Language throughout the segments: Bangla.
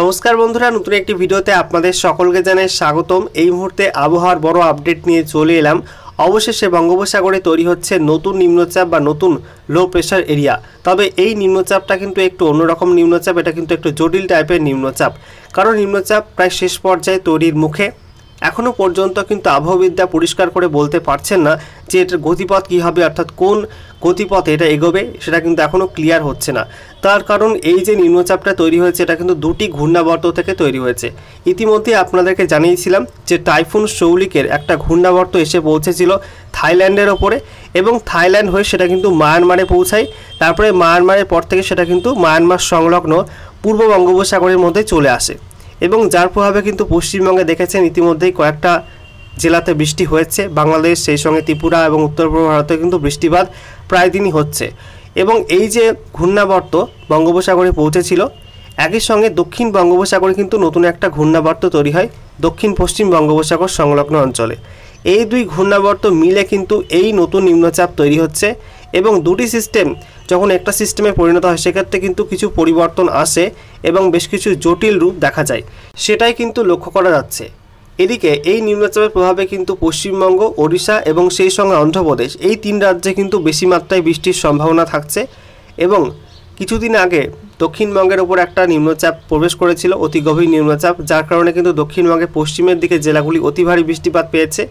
নমস্কার বন্ধুরা, নতুন একটি ভিডিওতে আপনাদের সকলকে জানাই স্বাগতম। এই মুহূর্তে আবহাওয়ার বড় আপডেট নিয়ে চলে এলাম। অবশেষে বঙ্গোপসাগরে তৈরি হচ্ছে নতুন নিম্নচাপ বা নতুন লো প্রেশার এরিয়া। তবে এই নিম্নচাপটা কিন্তু একটু অন্যরকম নিম্নচাপ, এটা কিন্তু একটু জটিল টাইপের নিম্নচাপ, কারণ নিম্নচাপ প্রায় শেষ পর্যায়ে তৈরির মুখে। এখনও পর্যন্ত কিন্তু আবহাওয়াবিদরা পরিষ্কার করে বলতে পারছেন না যে এটার গতিপথ কী হবে, অর্থাৎ কোন গতিপথে এটা এগোবে সেটা কিন্তু এখনও ক্লিয়ার হচ্ছে না। তার কারণ এই যে নিম্নচাপটা তৈরি হয়েছে এটা কিন্তু দুটি ঘূর্ণাবর্ত থেকে তৈরি হয়েছে। ইতিমধ্যে আপনাদেরকে জানিয়েছিলাম যে টাইফুন শৌলিকের একটা ঘূর্ণাবর্ত এসে পৌঁছেছিল থাইল্যান্ডের ওপরে, এবং থাইল্যান্ড হয়ে সেটা কিন্তু মায়ানমারে পৌঁছায়। তারপরে মায়ানমারের পর থেকে সেটা কিন্তু মায়ানমার সংলগ্ন পূর্ব বঙ্গোপসাগরের মধ্যে চলে আসে, এবং যার প্রভাবে কিন্তু পশ্চিমবঙ্গে দেখেছেন ইতিমধ্যেই কয়েকটা জেলাতে বৃষ্টি হয়েছে। বাংলাদেশ, সেই সঙ্গে ত্রিপুরা এবং উত্তর পূর্ব ভারতে কিন্তু বৃষ্টিপাত প্রায় দিনই হচ্ছে। এবং এই যে ঘূর্ণাবর্ত বঙ্গোপসাগরে পৌঁছেছিল, একই সঙ্গে দক্ষিণ বঙ্গোপসাগরে কিন্তু নতুন একটা ঘূর্ণাবর্ত তৈরি হয় দক্ষিণ পশ্চিম বঙ্গোপসাগর সংলগ্ন অঞ্চলে। এই দুই ঘূর্ণাবর্ত মিলে কিন্তু এই নতুন নিম্নচাপ তৈরি হচ্ছে, এবং দুটি সিস্টেম যখন একটা সিস্টেমে পরিণত হয় সেক্ষেত্রে কিন্তু কিছু পরিবর্তন আসে এবং বেশ কিছু জটিল রূপ দেখা যায়, সেটাই কিন্তু লক্ষ্য করা যাচ্ছে। এদিকে এই নিম্নচাপের প্রভাবে কিন্তু পশ্চিমবঙ্গ, ওড়িশা এবং সেই সঙ্গে অন্ধ্রপ্রদেশ, এই তিন রাজ্যে কিন্তু বেশি মাত্রায় বৃষ্টির সম্ভাবনা থাকছে। এবং কিছুদিন আগে দক্ষিণবঙ্গের ওপর একটা নিম্নচাপ প্রবেশ করেছিল, অতি গভীর নিম্নচাপ, যার কারণে কিন্তু দক্ষিণবঙ্গের পশ্চিমের দিকে জেলাগুলি অতি ভারী বৃষ্টিপাত পেয়েছে,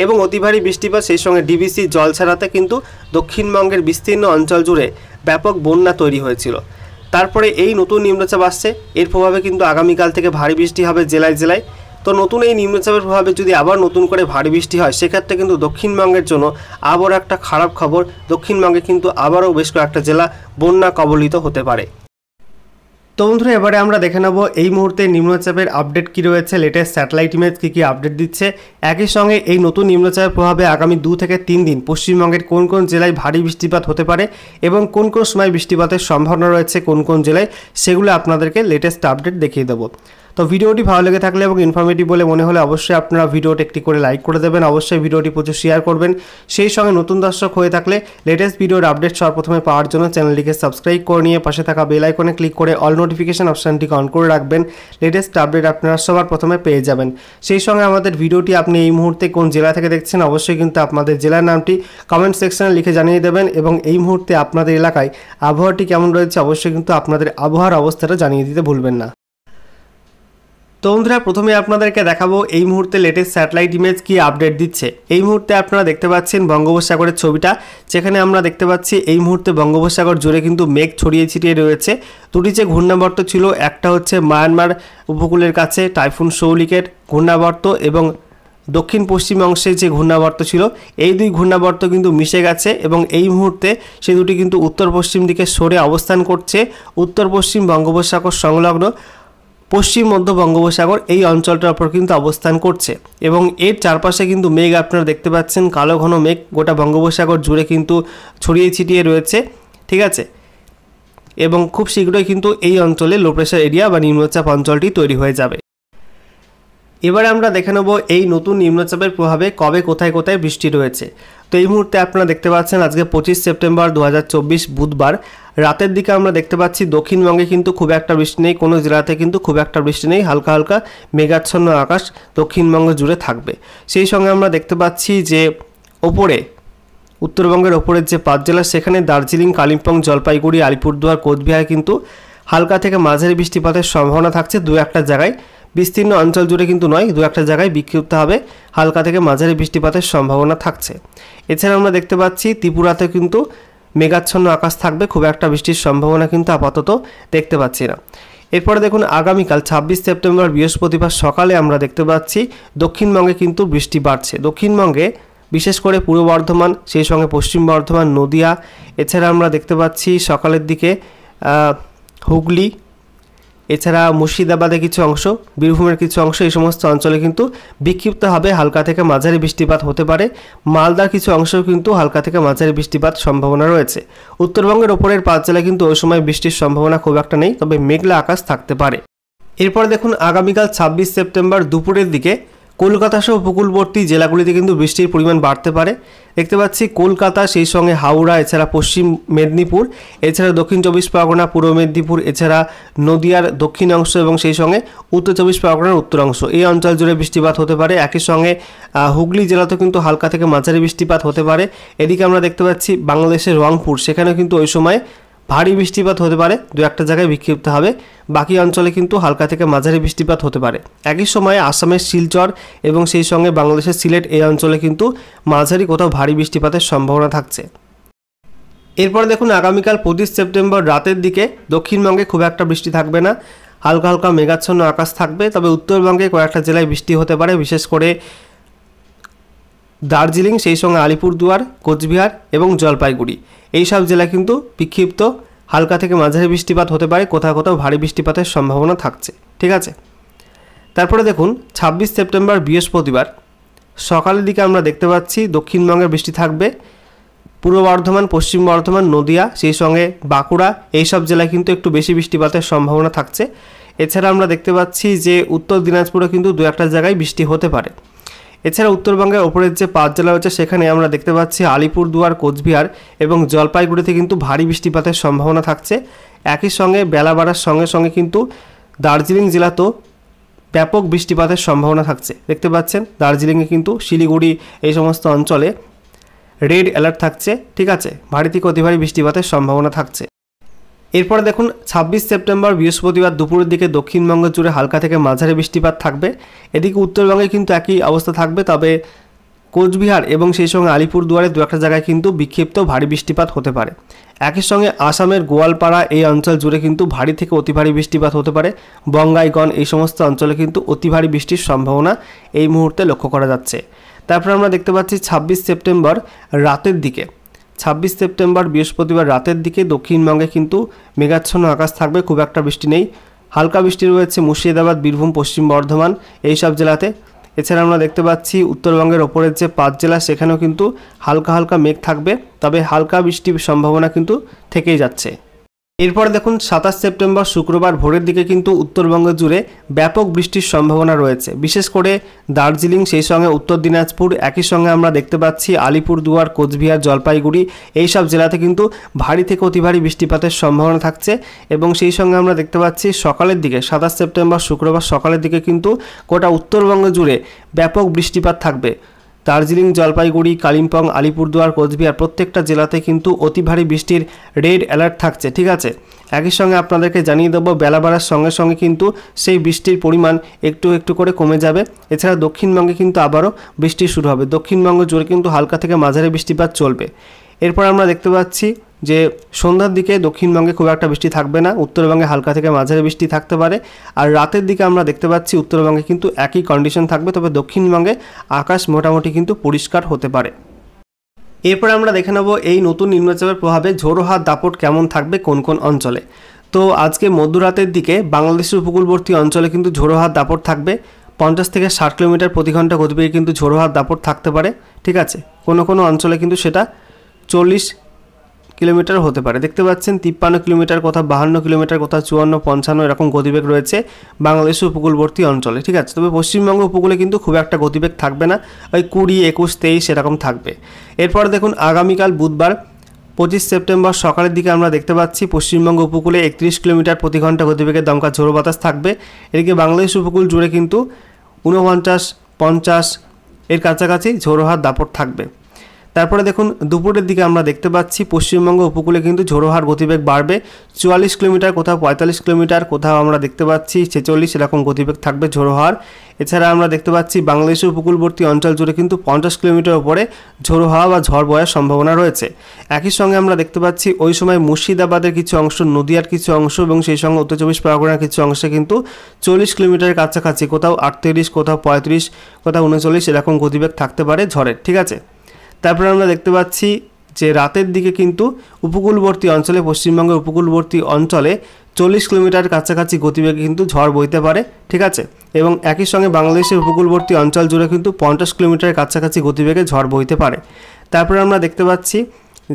এবং অতি ভারী বৃষ্টিপাত সেই সঙ্গে ডিবিসি জল ছাড়াতে কিন্তু দক্ষিণবঙ্গের বিস্তীর্ণ অঞ্চল জুড়ে ব্যাপক বন্যা তৈরি হয়েছিল। তারপরে এই নতুন নিম্নচাপ আসছে, এর প্রভাবে কিন্তু আগামীকাল থেকে ভারী বৃষ্টি হবে জেলায় জেলায়। তো নতুন এই নিম্নচাপের প্রভাবে যদি আবার নতুন করে ভারী বৃষ্টি হয় সেক্ষেত্রে কিন্তু দক্ষিণবঙ্গের জন্য আবার একটা খারাপ খবর, দক্ষিণবঙ্গে কিন্তু আবারও বেশ কয়েকটা জেলা বন্যা কবলিত হতে পারে। তো বন্ধুরা, এবারে আমরা দেখে নেব এই মুহূর্তে নিম্নচাপের আপডেট কী রয়েছে, লেটেস্ট স্যাটেলাইট ইমেজ কী আপডেট দিচ্ছে। একই সঙ্গে এই নতুন নিম্নচাপের প্রভাবে আগামী 2 থেকে 3 দিন পশ্চিমবঙ্গের কোন কোন জেলায় ভারী বৃষ্টিপাত হতে পারে এবং কোন কোন সময় বৃষ্টিপাতের সম্ভাবনা রয়েছে কোন কোন জেলায়, সেগুলো আপনাদেরকে লেটেস্ট আপডেট দেখিয়ে দেবো। তো ভিডিওটি ভালো লেগে থাকলে এবং ইনফরমেটিভ বলে মনে হলে অবশ্যই আপনারা ভিডিওটি একটি করে লাইক করে দেবেন, অবশ্যই ভিডিওটি প্রচুর শেয়ার করবেন। সেই সঙ্গে নতুন দর্শক হয়ে থাকলে লেটেস্ট ভিডিওর আপডেট সর্বপ্রথমে পাওয়ার জন্য চ্যানেলটিকে সাবস্ক্রাইব করে নিয়ে পাশে থাকা বেল আইকনে ক্লিক করে অল নোটিফিকেশন অপশানটিকে অন করে রাখবেন। লেটেস্ট আপডেট আপনারা সবার প্রথমে পেয়ে যাবেন। সেই সঙ্গে আমাদের ভিডিওটি আপনি এই মুহূর্তে কোন জেলা থেকে দেখছেন অবশ্যই কিন্তু আপনাদের জেলার নামটি কমেন্ট সেকশনে লিখে জানিয়ে দেবেন, এবং এই মুহূর্তে আপনাদের এলাকায় আবহাওয়াটি কেমন রয়েছে অবশ্যই কিন্তু আপনাদের আবহাওয়ার অবস্থাটা জানিয়ে দিতে ভুলবেন না। তো বন্ধুরা, প্রথমে আপনাদেরকে দেখাবো এই মুহূর্তে লেটেস্ট স্যাটেলাইট ইমেজ কি আপডেট দিচ্ছে। এই মুহূর্তে আপনারা দেখতে পাচ্ছেন বঙ্গোপসাগরের ছবিটা, যেখানে আমরা দেখতে পাচ্ছি এই মুহূর্তে বঙ্গোপসাগর জুড়ে কিন্তু মেঘ ছড়িয়ে ছিটিয়ে রয়েছে। দুটি যে ঘূর্ণাবর্ত ছিল, একটা হচ্ছে মায়ানমার উপকূলের কাছে টাইফুন শৌলিকের ঘূর্ণাবর্ত, এবং দক্ষিণ পশ্চিম অংশে যে ঘূর্ণাবর্ত ছিল, এই দুই ঘূর্ণাবর্ত কিন্তু মিশে গেছে, এবং এই মুহূর্তে সে দুটি কিন্তু উত্তর পশ্চিম দিকে সরে অবস্থান করছে উত্তর পশ্চিম বঙ্গোপসাগর সংলগ্ন পশ্চিম মধ্য বঙ্গোপসাগর এই অঞ্চলটার উপর কিন্তু অবস্থান করছে। এবং এর চারপাশে কিন্তু মেঘ আপনারা দেখতে পাচ্ছেন, কালো ঘন মেঘ গোটা বঙ্গোপসাগর জুড়ে কিন্তু ছড়িয়ে ছিটিয়ে রয়েছে, ঠিক আছে। এবং খুব শীঘ্রই কিন্তু এই অঞ্চলে লো প্রেশার এরিয়া বা নিম্নচাপ অঞ্চলটি তৈরি হয়ে যাবে। এবারে আমরা দেখে নেব এই নতুন নিম্নচাপের প্রভাবে কবে কোথায় কোথায় বৃষ্টি রয়েছে। তো এই মুহূর্তে আপনারা দেখতে পাচ্ছেন আজকে 25 সেপ্টেম্বর 2024 বুধবার রাতের দিকে আমরা দেখতে পাচ্ছি দক্ষিণবঙ্গে কিন্তু খুব একটা বৃষ্টি নেই, কোনো জেলাতে কিন্তু খুব একটা বৃষ্টি নেই, হালকা হালকা মেঘাচ্ছন্ন আকাশ দক্ষিণবঙ্গ জুড়ে থাকবে। সেই সঙ্গে আমরা দেখতে পাচ্ছি যে ওপরে উত্তরবঙ্গের ওপরের যে 5 জেলা, সেখানে দার্জিলিং, কালিম্পং, জলপাইগুড়ি, আলিপুরদুয়ার, কোচবিহার কিন্তু হালকা থেকে মাঝারি বৃষ্টিপাতের সম্ভাবনা থাকছে। দু একটা জায়গায়, বিস্তীর্ণ অঞ্চল জুড়ে কিন্তু নয়, দু একটা জায়গায় বিক্ষিপ্ত হবে হালকা থেকে মাঝারি বৃষ্টিপাতের সম্ভাবনা থাকছে। এছাড়া আমরা দেখতে পাচ্ছি ত্রিপুরাতে কিন্তু মেঘাচ্ছন্ন আকাশ থাকবে, খুব একটা বৃষ্টির সম্ভাবনা কিন্তু আপাতত দেখতে পাচ্ছি না। এরপরে দেখুন আগামীকাল 26 সেপ্টেম্বর বৃহস্পতিবার সকালে আমরা দেখতে পাচ্ছি দক্ষিণবঙ্গে কিন্তু বৃষ্টি বাড়ছে। দক্ষিণবঙ্গে বিশেষ করে পূর্ব বর্ধমান, সেই সঙ্গে পশ্চিম বর্ধমান, নদিয়া, এছাড়া আমরা দেখতে পাচ্ছি সকালের দিকে হুগলি, এছাড়া মুর্শিদাবাদের কিছু অংশ, বীরভূমের কিছু অংশ, এই সমস্ত অঞ্চলে কিন্তু বিক্ষিপ্তভাবে হালকা থেকে মাঝারি বৃষ্টিপাত হতে পারে। মালদার কিছু অংশেও কিন্তু হালকা থেকে মাঝারি বৃষ্টিপাত সম্ভাবনা রয়েছে। উত্তরবঙ্গের ওপরের 5 জেলায় কিন্তু ওই সময় বৃষ্টির সম্ভাবনা খুব একটা নেই, তবে মেঘলা আকাশ থাকতে পারে। এরপর দেখুন আগামীকাল 26 সেপ্টেম্বর দুপুরের দিকে কলকাতা সহ উপকূলবর্তী জেলাগুলিতে কিন্তু বৃষ্টির পরিমাণ বাড়তে পারে। দেখতে পাচ্ছি কলকাতা, সেই সঙ্গে হাওড়া, এছাড়া পশ্চিম মেদিনীপুর, এছাড়া দক্ষিণ চব্বিশ পরগনা, পূর্ব মেদিনীপুর, এছাড়া নদিয়ার দক্ষিণ অংশ এবং সেই সঙ্গে উত্তর চব্বিশ পরগনার উত্তর অংশ, এই অঞ্চল জুড়ে বৃষ্টিপাত হতে পারে। একই সঙ্গে হুগলি জেলাতেও কিন্তু হালকা থেকে মাঝারি বৃষ্টিপাত হতে পারে। এদিকে আমরা দেখতে পাচ্ছি বাংলাদেশের রংপুর, সেখানেও কিন্তু ওই সময় ভারী বৃষ্টিপাত হতে পারে, দু একটা জায়গায় বিক্ষিপ্ত হবে। বাকি অঞ্চলে কিন্তু হালকা থেকে মাঝারি বৃষ্টিপাত হতে পারে। একই সময়ে আসামের শিলচর এবং সেই সঙ্গে বাংলাদেশের সিলেট, এই অঞ্চলে কিন্তু মাঝারি কোথাও ভারী বৃষ্টিপাতের সম্ভাবনা থাকছে। এরপর দেখুন আগামীকাল 25 সেপ্টেম্বর রাতের দিকে দক্ষিণবঙ্গে খুব একটা বৃষ্টি থাকবে না, হালকা হালকা মেঘাচ্ছন্ন আকাশ থাকবে। তবে উত্তরবঙ্গে কয়েকটা জেলায় বৃষ্টি হতে পারে, বিশেষ করে দার্জিলিং, সেই সঙ্গে আলিপুরদুয়ার, কোচবিহার এবং জলপাইগুড়ি, এই সব জেলায় কিন্তু বিক্ষিপ্ত হালকা থেকে মাঝারি বৃষ্টিপাত হতে পারে, কোথাও কোথাও ভারী বৃষ্টিপাতের সম্ভাবনা থাকছে। ঠিক আছে, তারপরে দেখুন 26 সেপ্টেম্বর বৃহস্পতিবার সকালের দিকে আমরা দেখতে পাচ্ছি দক্ষিণবঙ্গের বৃষ্টি থাকবে। পূর্ব বর্ধমান, পশ্চিম বর্ধমান, নদিয়া, সেই সঙ্গে বাঁকুড়া, এই সব জেলায় কিন্তু একটু বেশি বৃষ্টিপাতের সম্ভাবনা থাকছে। এছাড়া আমরা দেখতে পাচ্ছি যে উত্তর দিনাজপুরে কিন্তু দু একটা জায়গায় বৃষ্টি হতে পারে। এছাড়া উত্তরবঙ্গের ওপরের যে 5 জেলা রয়েছে সেখানে আমরা দেখতে পাচ্ছি আলিপুরদুয়ার, কোচবিহার এবং জলপাইগুড়িতে কিন্তু ভারী বৃষ্টিপাতের সম্ভাবনা থাকছে। একই সঙ্গে বেলা বাড়ার সঙ্গে সঙ্গে কিন্তু দার্জিলিং জেলাতেও ব্যাপক বৃষ্টিপাতের সম্ভাবনা থাকছে। দেখতে পাচ্ছেন দার্জিলিংয়ে কিন্তু শিলিগুড়ি, এই সমস্ত অঞ্চলে রেড অ্যালার্ট থাকছে। ঠিক আছে, ভারী থেকে অতি ভারী বৃষ্টিপাতের সম্ভাবনা থাকছে। এরপর দেখুন 26 সেপ্টেম্বর বৃহস্পতিবার দুপুরের দিকে দক্ষিণবঙ্গ জুড়ে হালকা থেকে মাঝারি বৃষ্টিপাত থাকবে। এদিকে উত্তরবঙ্গে কিন্তু একই অবস্থা থাকবে, তবে কোচবিহার এবং সেই সঙ্গে আলিপুরদুয়ারে দু একটা জায়গায় কিন্তু বিক্ষিপ্ত ভারী বৃষ্টিপাত হতে পারে। একই সঙ্গে আসামের গোয়ালপাড়া, এই অঞ্চল জুড়ে কিন্তু ভারী থেকে অতি ভারী বৃষ্টিপাত হতে পারে। বঙ্গাইগঞ্জ, এই সমস্ত অঞ্চলে কিন্তু অতি ভারী বৃষ্টির সম্ভাবনা এই মুহূর্তে লক্ষ্য করা যাচ্ছে। তারপর আমরা দেখতে পাচ্ছি 26 সেপ্টেম্বর রাতের দিকে, 26 সেপ্টেম্বর বৃহস্পতিবার রাতের দিকে দক্ষিণবঙ্গে কিন্তু মেঘাচ্ছন্ন আকাশ থাকবে, খুব একটা বৃষ্টি নেই। হালকা বৃষ্টি রয়েছে মুর্শিদাবাদ, বীরভূম, পশ্চিম বর্ধমান, এই সব জেলাতে। এছাড়া আমরা দেখতে পাচ্ছি উত্তরবঙ্গের ওপরের যে 5 জেলা সেখানেও কিন্তু হালকা হালকা মেঘ থাকবে, তবে হালকা বৃষ্টির সম্ভাবনা কিন্তু থেকেই যাচ্ছে। এরপর দেখুন 27 সেপ্টেম্বর শুক্রবার ভোরের দিকে কিন্তু উত্তরবঙ্গ জুড়ে ব্যাপক বৃষ্টির সম্ভাবনা রয়েছে, বিশেষ করে দার্জিলিং, সেই সঙ্গে উত্তর দিনাজপুর, একই সঙ্গে আমরা দেখতে পাচ্ছি আলিপুরদুয়ার, কোচবিহার, জলপাইগুড়ি, এই সব জেলাতে কিন্তু ভারী থেকে অতি ভারী বৃষ্টিপাতের সম্ভাবনা থাকছে। এবং সেই সঙ্গে আমরা দেখতে পাচ্ছি সকালের দিকে 27 সেপ্টেম্বর শুক্রবার সকালের দিকে কিন্তু গোটা উত্তরবঙ্গ জুড়ে ব্যাপক বৃষ্টিপাত থাকবে। দার্জিলিং, জলপাইগুড়ি, কালিম্পং, আলিপুরদুয়ার, কোচবিহার, প্রত্যেকটা জেলাতে কিন্তু অতি ভারী বৃষ্টির রেড অ্যালার্ট থাকছে। ঠিক আছে, একই সঙ্গে আপনাদেরকে জানিয়ে দেবো বেলা বাড়ার সঙ্গে সঙ্গে কিন্তু সেই বৃষ্টির পরিমাণ একটু একটু করে কমে যাবে। এছাড়া দক্ষিণবঙ্গে কিন্তু আবারও বৃষ্টি শুরু হবে, দক্ষিণবঙ্গ জুড়ে কিন্তু হালকা থেকে মাঝারি বৃষ্টিপাত চলবে। এরপর আমরা দেখতে পাচ্ছি যে সন্ধ্যার দিকে দক্ষিণবঙ্গে খুব একটা বৃষ্টি থাকবে না, উত্তরবঙ্গে হালকা থেকে মাঝারি বৃষ্টি থাকতে পারে। আর রাতের দিকে আমরা দেখতে পাচ্ছি উত্তরবঙ্গে কিন্তু একই কন্ডিশন থাকবে, তবে দক্ষিণবঙ্গে আকাশ মোটামুটি কিন্তু পরিষ্কার হতে পারে। এরপর আমরা দেখে নেব এই নতুন নিম্নচাপের প্রভাবে ঝোড়ো হাওয়ার দাপট কেমন থাকবে কোন কোন অঞ্চলে। তো আজকে মধ্যরাতের দিকে বাংলাদেশের উপকূলবর্তী অঞ্চলে কিন্তু ঝোড়ো হাওয়ার দাপট থাকবে, 50 থেকে 60 কিলোমিটার প্রতি ঘন্টা গতিবেগে কিন্তু ঝোড়ো হাওয়ার দাপট থাকতে পারে। ঠিক আছে, কোনো কোনো অঞ্চলে কিন্তু সেটা 40 কিলোমিটার হতে পারে। দেখতে পাচ্ছেন 53 কিলোমিটার, কোথাও 52 কিলোমিটার, কোথাও 54, 55 এরকম গতিবেগ রয়েছে বাংলাদেশের উপকূলবর্তী অঞ্চলে। ঠিক আছে, তবে পশ্চিমবঙ্গ উপকূলে কিন্তু খুব একটা গতিবেগ থাকবে না, ওই 20, 21, 23 এরকম থাকবে। এরপর দেখুন আগামীকাল বুধবার 25 সেপ্টেম্বর সকালের দিকে আমরা দেখতে পাচ্ছি পশ্চিমবঙ্গ উপকূলে 31 কিলোমিটার প্রতি ঘন্টা গতিবেগের দমকা ঝোড়ো বাতাস থাকবে। এদিকে বাংলাদেশ উপকূল জুড়ে কিন্তু 49, 50 এর কাছাকাছি ঝোড়ো হাওয়ার দাপট থাকবে। তারপরে দেখুন দুপুরের দিকে আমরা দেখতে পাচ্ছি পশ্চিমবঙ্গ উপকূলে কিন্তু ঝোড়ো হাওয়ার গতিবেগ বাড়বে, 44 কিলোমিটার, কোথাও 45 কিলোমিটার, কোথাও আমরা দেখতে পাচ্ছি 46 এরকম গতিবেগ থাকবে ঝোড়ো হাওয়ার। এছাড়া আমরা দেখতে পাচ্ছি বাংলাদেশের উপকূলবর্তী অঞ্চল জুড়ে কিন্তু 50 কিলোমিটার উপরে ঝোড়ো হাওয়া বা ঝড় বয়ার সম্ভাবনা রয়েছে। একই সঙ্গে আমরা দেখতে পাচ্ছি ওই সময় মুর্শিদাবাদের কিছু অংশ, নদিয়ার কিছু অংশ এবং সেই সঙ্গে উত্তর চব্বিশ পরগনার কিছু অংশে কিন্তু 40 কিলোমিটারের কাছাকাছি, কোথাও 38, কোথাও 35, কোথাও 39 এরকম গতিবেগ থাকতে পারে ঝড়ের। ঠিক আছে, তারপরে আমরা দেখতে পাচ্ছি যে রাতের দিকে কিন্তু উপকূলবর্তী অঞ্চলে, পশ্চিমবঙ্গের উপকূলবর্তী অঞ্চলে 40 কিলোমিটার কাছাকাছি গতিবেগে কিন্তু ঝড় বইতে পারে। ঠিক আছে, এবং একই সঙ্গে বাংলাদেশের উপকূলবর্তী অঞ্চল জুড়ে কিন্তু 50 কিলোমিটারের কাছাকাছি গতিবেগে ঝড় বইতে পারে। তারপরে আমরা দেখতে পাচ্ছি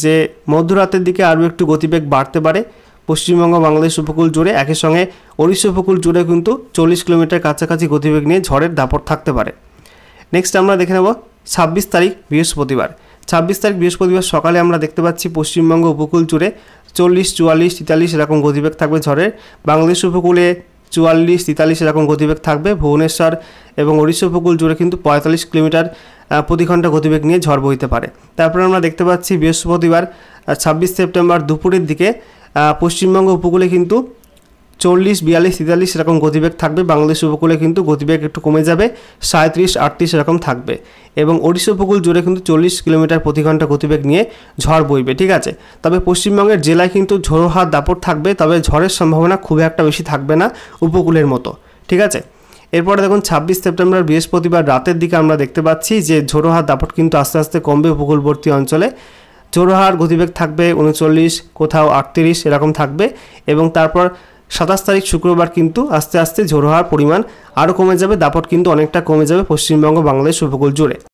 যে মধ্যরাতের দিকে আরও একটু গতিবেগ বাড়তে পারে পশ্চিমবঙ্গ, বাংলাদেশ উপকূল জুড়ে, একই সঙ্গে ওড়িশা উপকূল জুড়ে কিন্তু 40 কিলোমিটার কাছাকাছি গতিবেগ নিয়ে ঝড়ের দাপট থাকতে পারে। নেক্সট আমরা দেখে নেব 26 তারিখ বৃহস্পতিবার। 26 তারিখ বৃহস্পতিবার সকালে আমরা দেখতে পাচ্ছি পশ্চিমবঙ্গ উপকূল জুড়ে 40, 44, 43 এরকম গতিবেগ থাকবে ঝড়ের। বাংলাদেশ উপকূলে 44, 43 এরকম গতিবেগ থাকবে। ভুবনেশ্বর এবং ওড়িশা উপকূল জুড়ে কিন্তু 45 কিলোমিটার প্রতি ঘন্টা গতিবেগ নিয়ে ঝড় বইতে পারে। তারপরে আমরা দেখতে পাচ্ছি বৃহস্পতিবার 26 সেপ্টেম্বর দুপুরের দিকে পশ্চিমবঙ্গ উপকূলে কিন্তু 40, 42, 43 এরকম গতিবেগ থাকবে। বাংলাদেশ উপকূলে কিন্তু গতিবেগ একটু কমে যাবে, 37, 38 এরকম থাকবে। এবং ওড়িশা উপকূল জুড়ে কিন্তু 40 কিলোমিটার প্রতি ঘন্টা গতিবেগ নিয়ে ঝড় বইবে, ঠিক আছে। তবে পশ্চিমবঙ্গের জেলায় কিন্তু ঝোড়ো হাওয়ার দাপট থাকবে, তবে ঝড়ের সম্ভাবনা খুব একটা বেশি থাকবে না উপকূলের মতো, ঠিক আছে। এরপরে দেখুন 26 সেপ্টেম্বর বৃহস্পতিবার রাতের দিকে আমরা দেখতে পাচ্ছি যে ঝোড়ো হাওয়ার দাপট কিন্তু আস্তে আস্তে কমবে উপকূলবর্তী অঞ্চলে। ঝোড়ো হাওয়ার গতিবেগ থাকবে 39, কোথাও 38 এরকম থাকবে। এবং তারপর 27 তারিখ শুক্রবার কিন্তু আস্তে আস্তে ঝোড়ো হাওয়ার পরিমাণ আরও কমে যাবে, দাপট কিন্তু অনেকটা কমে যাবে পশ্চিমবঙ্গ বাংলাদেশ উপকূল জুড়ে।